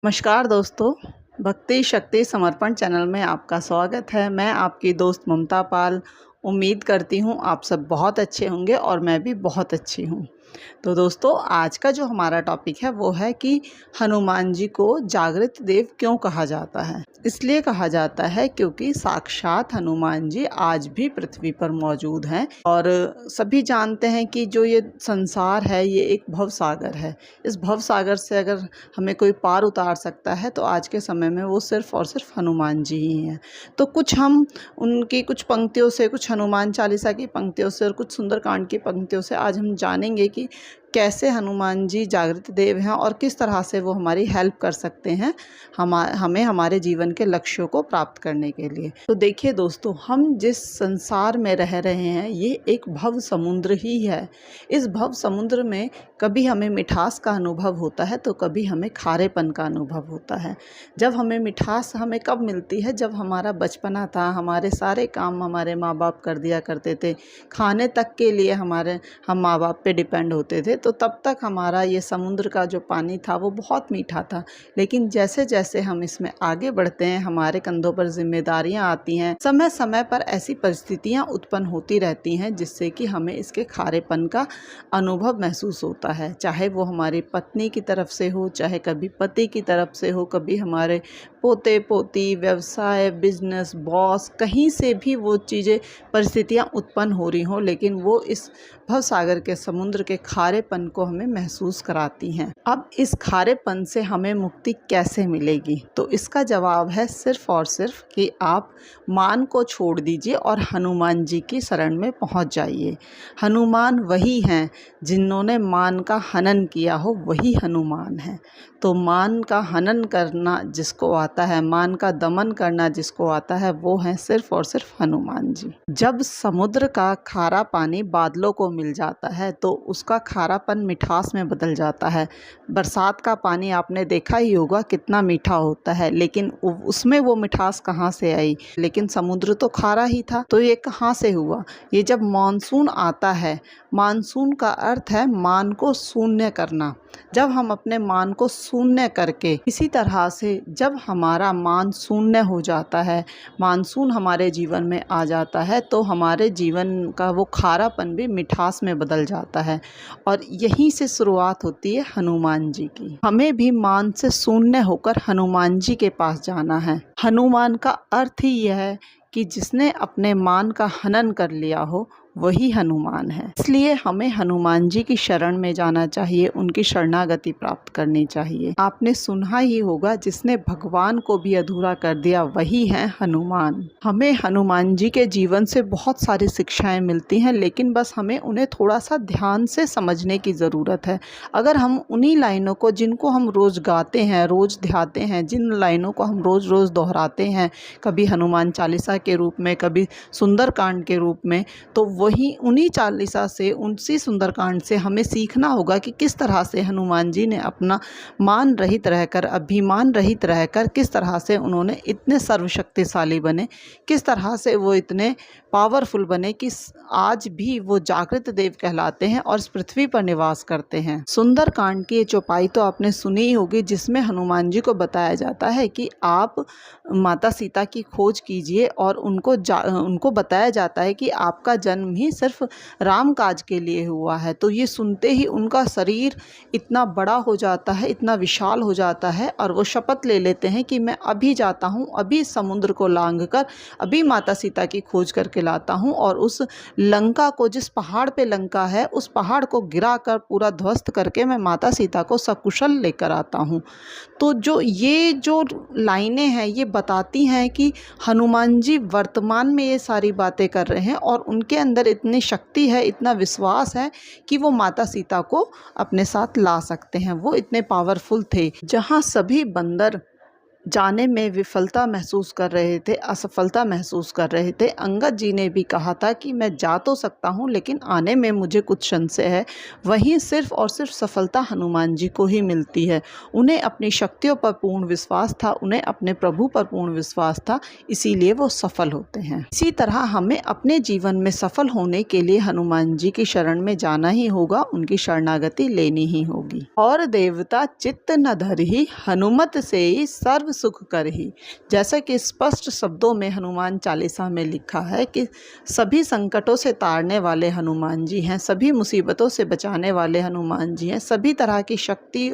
नमस्कार दोस्तों, भक्ति शक्ति समर्पण चैनल में आपका स्वागत है। मैं आपकी दोस्त ममता पाल उम्मीद करती हूँ आप सब बहुत अच्छे होंगे और मैं भी बहुत अच्छी हूँ। तो दोस्तों, आज का जो हमारा टॉपिक है वो है कि हनुमान जी को जागृत देव क्यों कहा जाता है। इसलिए कहा जाता है क्योंकि साक्षात हनुमान जी आज भी पृथ्वी पर मौजूद हैं और सभी जानते हैं कि जो ये संसार है ये एक भव सागर है। इस भव सागर से अगर हमें कोई पार उतार सकता है तो आज के समय में वो सिर्फ और सिर्फ हनुमान जी ही हैं। तो कुछ हम उनकी कुछ पंक्तियों से, कुछ हनुमान चालीसा की पंक्तियों से और कुछ सुंदरकांड की पंक्तियों से आज हम जानेंगे कि कैसे हनुमान जी जागृत देव हैं और किस तरह से वो हमारी हेल्प कर सकते हैं हमें हमारे जीवन के लक्ष्यों को प्राप्त करने के लिए। तो देखिए दोस्तों, हम जिस संसार में रह रहे हैं ये एक भव समुद्र ही है। इस भव समुद्र में कभी हमें मिठास का अनुभव होता है तो कभी हमें खारेपन का अनुभव होता है। जब हमें मिठास हमें कब मिलती है? जब हमारा बचपना था, हमारे सारे काम हमारे माँ बाप कर दिया करते थे, खाने तक के लिए हम माँ बाप पे डिपेंड होते थे, तो तब तक हमारा ये समुद्र का जो पानी था वो बहुत मीठा था। लेकिन जैसे जैसे हम इसमें आगे बढ़ते हैं, हमारे कंधों पर जिम्मेदारियां आती हैं, समय समय पर ऐसी परिस्थितियां उत्पन्न होती रहती हैं जिससे कि हमें इसके खारेपन का अनुभव महसूस होता है। चाहे वो हमारी पत्नी की तरफ से हो, चाहे कभी पति की तरफ से हो, कभी हमारे पोते पोती, व्यवसाय, बिजनेस, बॉस, कहीं से भी वो चीज़ें परिस्थितियां उत्पन्न हो रही हों, लेकिन वो इस भवसागर के समुद्र के खारेपन को हमें महसूस कराती हैं। अब इस खारेपन से हमें मुक्ति कैसे मिलेगी? तो इसका जवाब है सिर्फ और सिर्फ कि आप मान को छोड़ दीजिए और हनुमान जी की शरण में पहुंच जाइए। हनुमान वही हैं जिन्होंने मान का हनन किया हो, वही हनुमान है। तो मान का हनन करना जिसको आता है, मान का दमन करना जिसको आता है, वो है सिर्फ और सिर्फ हनुमान जी। जब समुद्र का खारा पानी बादलों को मिल जाता है तो उसका खारापन मिठास में बदल जाता है। बरसात का पानी आपने देखा ही होगा कितना मीठा होता है, लेकिन उसमें वो मिठास कहाँ से आई? लेकिन समुद्र तो खारा ही था, तो ये कहाँ से हुआ? ये जब मानसून आता है, मानसून का अर्थ है मान को शून्य करना। जब हम अपने मान को शून्य करके, इसी तरह से जब हमारा मान शून्य हो जाता है, मानसून हमारे जीवन में आ जाता है, तो हमारे जीवन का वो खारापन भी मिठास में बदल जाता है। और यहीं से शुरुआत होती है हनुमान जी की। हमें भी मान से शून्य होकर हनुमान जी के पास जाना है। हनुमान का अर्थ ही यह है कि जिसने अपने मान का हनन कर लिया हो वही हनुमान है। इसलिए हमें हनुमान जी की शरण में जाना चाहिए, उनकी शरणागति प्राप्त करनी चाहिए। आपने सुना ही होगा, जिसने भगवान को भी अधूरा कर दिया वही है हनुमान। हमें हनुमान जी के जीवन से बहुत सारी शिक्षाएं मिलती हैं, लेकिन बस हमें उन्हें थोड़ा सा ध्यान से समझने की ज़रूरत है। अगर हम उन्हीं लाइनों को, जिनको हम रोज़ गाते हैं, रोज़ ध्याते हैं, जिन लाइनों को हम रोज़ रोज़ दोहराते हैं, कभी हनुमान चालीसा के रूप में, कभी सुंदरकांड के रूप में, तो वही उन्हीं चालीसा से, उसी सुंदरकांड से हमें सीखना होगा कि किस तरह से हनुमान जी ने अपना मान रहित रहकर, अभिमान रहित रहकर, किस तरह से उन्होंने इतने सर्वशक्तिशाली बने, किस तरह से वो इतने पावरफुल बने कि आज भी वो जागृत देव कहलाते हैं और इस पृथ्वी पर निवास करते हैं। सुंदरकांड की ये चौपाई तो आपने सुनी ही होगी, जिसमें हनुमान जी को बताया जाता है कि आप माता सीता की खोज कीजिए और उनको बताया जाता है कि आपका जन्म ही सिर्फ राम काज के लिए हुआ है। तो ये सुनते ही उनका शरीर इतना बड़ा हो जाता है, इतना विशाल हो जाता है, और वो शपथ ले लेते हैं कि मैं अभी जाता हूँ, अभी समुद्र को लांघ कर अभी माता सीता की खोज करके लाता हूँ और उस लंका को, जिस पहाड़ पे लंका है, उस पहाड़ को गिरा कर पूरा ध्वस्त करके मैं माता सीता को सकुशल लेकर आता हूँ। तो ये जो लाइनें हैं ये बताती हैं कि हनुमान जी वर्तमान में ये सारी बातें कर रहे हैं और उनके अंदर इतनी शक्ति है, इतना विश्वास है कि वो माता सीता को अपने साथ ला सकते हैं। वो इतने पावरफुल थे। जहाँ सभी बंदर जाने में विफलता महसूस कर रहे थे, असफलता महसूस कर रहे थे। अंगद जी ने भी कहा था कि मैं जा तो सकता हूँ लेकिन आने में मुझे कुछ संशय है। वहीं सिर्फ और सिर्फ सफलता हनुमान जी को ही मिलती है। उन्हें अपनी शक्तियों पर पूर्ण विश्वास था, उन्हें अपने प्रभु पर पूर्ण विश्वास था, इसीलिए वो सफल होते हैं। इसी तरह हमें अपने जीवन में सफल होने के लिए हनुमान जी की शरण में जाना ही होगा, उनकी शरणागति लेनी ही होगी। और देवता चित्त न धरहि, हनुमत से ही सर्व सुख करहि। जैसा कि स्पष्ट शब्दों में हनुमान चालीसा में लिखा है कि सभी संकटों से तारने वाले हनुमान जी हैं, सभी मुसीबतों से बचाने वाले हनुमान जी हैं, सभी तरह की शक्ति,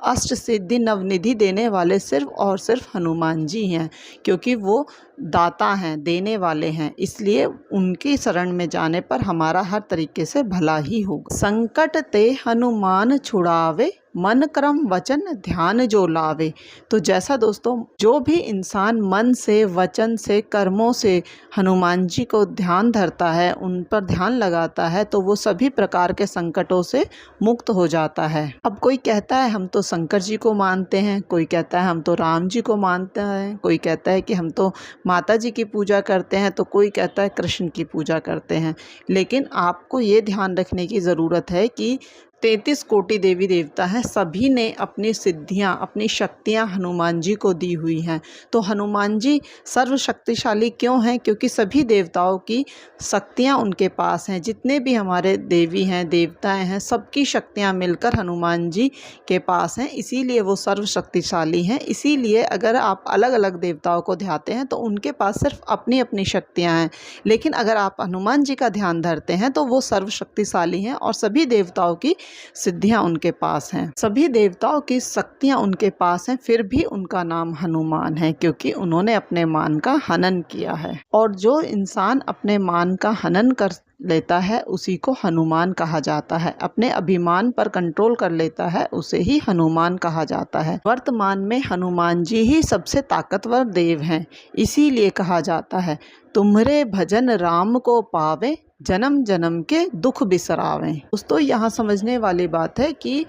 अष्ट सिद्धि, नवनिधि देने वाले सिर्फ और सिर्फ हनुमान जी हैं, क्योंकि वो दाता हैं, देने वाले हैं। इसलिए उनकी शरण में जाने पर हमारा हर तरीके से भला ही होगा। संकट ते हनुमान छुड़ावे, मन क्रम वचन ध्यान जो लावे। तो जैसा दोस्तों, जो भी इंसान मन से, वचन से, कर्मों से हनुमान जी को ध्यान धरता है, उन पर ध्यान लगाता है, तो वो सभी प्रकार के संकटों से मुक्त हो जाता है। अब कोई कहता है हम तो शंकर जी को मानते हैं, कोई कहता है हम तो राम जी को मानते हैं, कोई कहता है कि हम तो माता जी की पूजा करते हैं, तो कोई कहता है कृष्ण की पूजा करते हैं। लेकिन आपको ये ध्यान रखने की ज़रूरत है कि 33 कोटि देवी देवता हैं, सभी ने अपनी सिद्धियां, अपनी शक्तियां हनुमान जी को दी हुई हैं। तो हनुमान जी सर्वशक्तिशाली क्यों हैं? क्योंकि सभी देवताओं की शक्तियां उनके पास हैं। जितने भी हमारे देवी हैं, देवताएं हैं, सबकी शक्तियां मिलकर हनुमान जी के पास हैं, इसीलिए वो सर्वशक्तिशाली हैं। इसीलिए अगर आप अलग अलग देवताओं को ध्याते हैं तो उनके पास सिर्फ अपनी अपनी शक्तियाँ हैं, लेकिन अगर आप हनुमान जी का ध्यान धरते हैं तो वो सर्वशक्तिशाली हैं और सभी देवताओं की सिद्धियां उनके पास हैं, सभी देवताओं की शक्तियां उनके पास हैं, फिर भी उनका नाम हनुमान है, क्योंकि उन्होंने अपने मान का हनन किया है। और जो इंसान अपने मान का हनन कर लेता है उसी को हनुमान कहा जाता है। अपने अभिमान पर कंट्रोल कर लेता है उसे ही हनुमान कहा जाता है। वर्तमान में हनुमान जी ही सबसे ताकतवर देव हैं, इसीलिए कहा जाता है तुम्हारे भजन राम को पावे, जन्म जन्म के दुख बिसरावें। दोस्तों, यहाँ समझने वाली बात है कि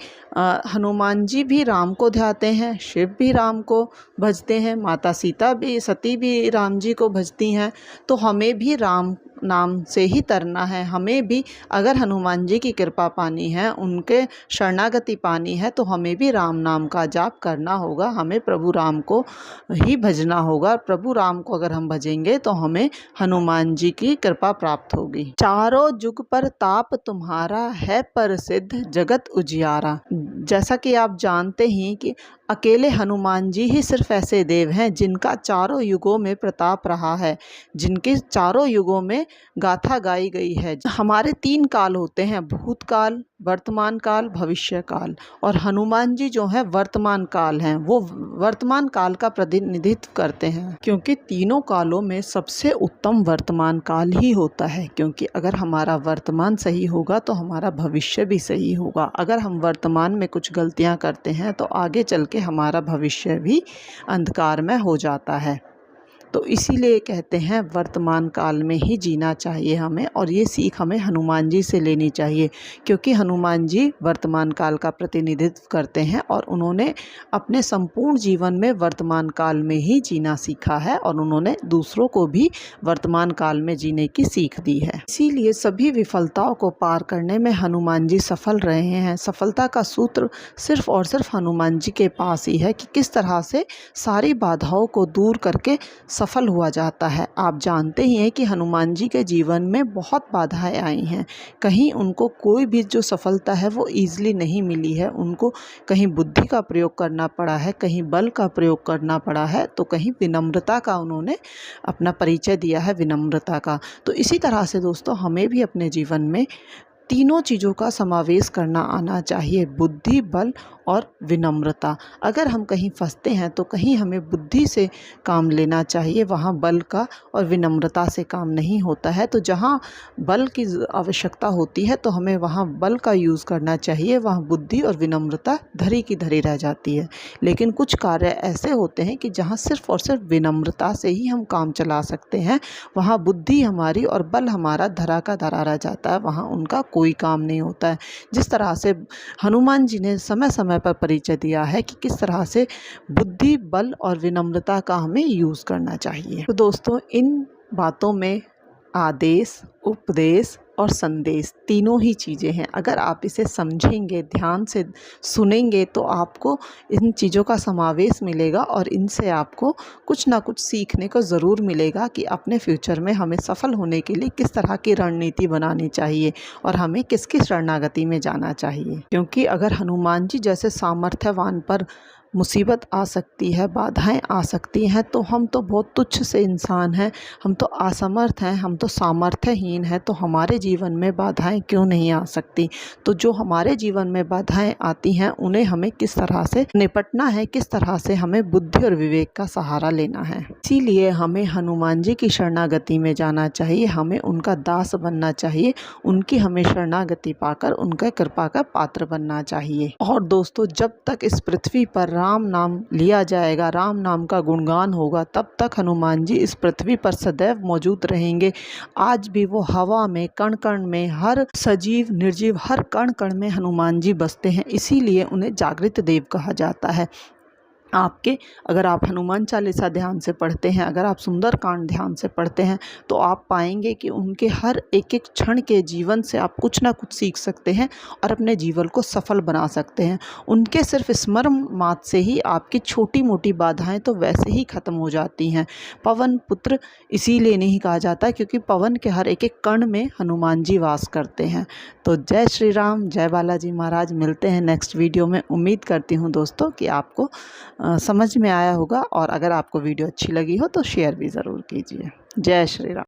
हनुमान जी भी राम को ध्याते हैं, शिव भी राम को भजते हैं, माता सीता भी, सती भी राम जी को भजती हैं। तो हमें भी राम नाम से ही तरना है। हमें भी अगर हनुमान जी की कृपा पानी है, उनके शरणागति पानी है, तो हमें भी राम नाम का जाप करना होगा, हमें प्रभु राम को ही भजना होगा। प्रभु राम को अगर हम भजेंगे तो हमें हनुमान जी की कृपा प्राप्त होगी। चारों जुग पर ताप तुम्हारा है प्रसिद्ध जगत उजियारा। जैसा कि आप जानते ही कि अकेले हनुमान जी ही सिर्फ ऐसे देव हैं जिनका चारों युगों में प्रताप रहा है, जिनके चारों युगों में गाथा गाई गई है। हमारे 3 काल होते हैं, भूतकाल, वर्तमान काल, भविष्य काल, और हनुमान जी जो है वर्तमान काल हैं, वो वर्तमान काल का प्रतिनिधित्व करते हैं, क्योंकि तीनों कालों में सबसे उत्तम वर्तमान काल ही होता है। क्योंकि अगर हमारा वर्तमान सही होगा तो हमारा भविष्य भी सही होगा। अगर हम वर्तमान में कुछ गलतियां करते हैं तो आगे चल के हमारा भविष्य भी अंधकारमय हो जाता है। तो इसीलिए कहते हैं वर्तमान काल में ही जीना चाहिए हमें, और ये सीख हमें हनुमान जी से लेनी चाहिए, क्योंकि हनुमान जी वर्तमान काल का प्रतिनिधित्व करते हैं और उन्होंने अपने संपूर्ण जीवन में वर्तमान काल में ही जीना सीखा है और उन्होंने दूसरों को भी वर्तमान काल में जीने की सीख दी है। इसीलिए सभी विफलताओं को पार करने में हनुमान जी सफल रहे हैं। सफलता का सूत्र सिर्फ और सिर्फ हनुमान जी के पास ही है कि किस तरह से सारी बाधाओं को दूर करके सफल हुआ जाता है। आप जानते ही हैं कि हनुमान जी के जीवन में बहुत बाधाएं आई हैं। कहीं उनको कोई भी जो सफलता है वो ईजिली नहीं मिली है, उनको कहीं बुद्धि का प्रयोग करना पड़ा है, कहीं बल का प्रयोग करना पड़ा है, तो कहीं विनम्रता का उन्होंने अपना परिचय दिया है, विनम्रता का। तो इसी तरह से दोस्तों, हमें भी अपने जीवन में तीनों चीज़ों का समावेश करना आना चाहिए, बुद्धि, बल और विनम्रता। अगर हम कहीं फंसते हैं तो कहीं हमें बुद्धि से काम लेना चाहिए, वहाँ बल का और विनम्रता से काम नहीं होता है। तो जहाँ बल की आवश्यकता होती है तो हमें वहाँ बल का यूज़ करना चाहिए, वहाँ बुद्धि और विनम्रता धरी की धरी रह जाती है। लेकिन कुछ कार्य ऐसे होते हैं कि जहाँ सिर्फ और सिर्फ विनम्रता से ही हम काम चला सकते हैं, वहाँ बुद्धि हमारी और बल हमारा धरा का धरा रह जाता है, वहाँ उनका कोई काम नहीं होता है। जिस तरह से हनुमान जी ने समय समय समय पर परिचय दिया है कि किस तरह से बुद्धि, बल और विनम्रता का हमें यूज़ करना चाहिए। तो दोस्तों, इन बातों में आदेश, उपदेश और संदेश तीनों ही चीज़ें हैं। अगर आप इसे समझेंगे, ध्यान से सुनेंगे, तो आपको इन चीज़ों का समावेश मिलेगा और इनसे आपको कुछ ना कुछ सीखने को ज़रूर मिलेगा कि अपने फ्यूचर में हमें सफल होने के लिए किस तरह की रणनीति बनानी चाहिए और हमें किस किस शरणागति में जाना चाहिए। क्योंकि अगर हनुमान जी जैसे सामर्थ्यवान पर मुसीबत आ सकती है, बाधाएं आ सकती हैं, तो हम तो बहुत तुच्छ से इंसान हैं, हम तो असमर्थ हैं, हम तो सामर्थ्यहीन हैं, तो हमारे जीवन में बाधाएं क्यों नहीं आ सकती। तो जो हमारे जीवन में बाधाएं आती हैं उन्हें हमें किस तरह से निपटना है, किस तरह से हमें बुद्धि और विवेक का सहारा लेना है। इसीलिए हमें हनुमान जी की शरणागति में जाना चाहिए, हमें उनका दास बनना चाहिए, उनकी हमें शरणागति पाकर उनका कृपा का पात्र बनना चाहिए। और दोस्तों, जब तक इस पृथ्वी पर राम नाम लिया जाएगा, राम नाम का गुणगान होगा, तब तक हनुमान जी इस पृथ्वी पर सदैव मौजूद रहेंगे। आज भी वो हवा में, कण कण में, हर सजीव निर्जीव हर कण कण में हनुमान जी बसते हैं। इसीलिए उन्हें जागृत देव कहा जाता है। अगर आप हनुमान चालीसा ध्यान से पढ़ते हैं, अगर आप सुंदरकांड ध्यान से पढ़ते हैं, तो आप पाएंगे कि उनके हर एक एक क्षण के जीवन से आप कुछ ना कुछ सीख सकते हैं और अपने जीवन को सफल बना सकते हैं। उनके सिर्फ स्मरण मात्र से ही आपकी छोटी मोटी बाधाएं तो वैसे ही ख़त्म हो जाती हैं। पवन पुत्र इसीलिए नहीं कहा जाता क्योंकि पवन के हर एक एक कण में हनुमान जी वास करते हैं। तो जय श्री राम, जय बालाजी महाराज। मिलते हैं नेक्स्ट वीडियो में। उम्मीद करती हूँ दोस्तों कि आपको समझ में आया होगा, और अगर आपको वीडियो अच्छी लगी हो तो शेयर भी ज़रूर कीजिए। जय श्री राम।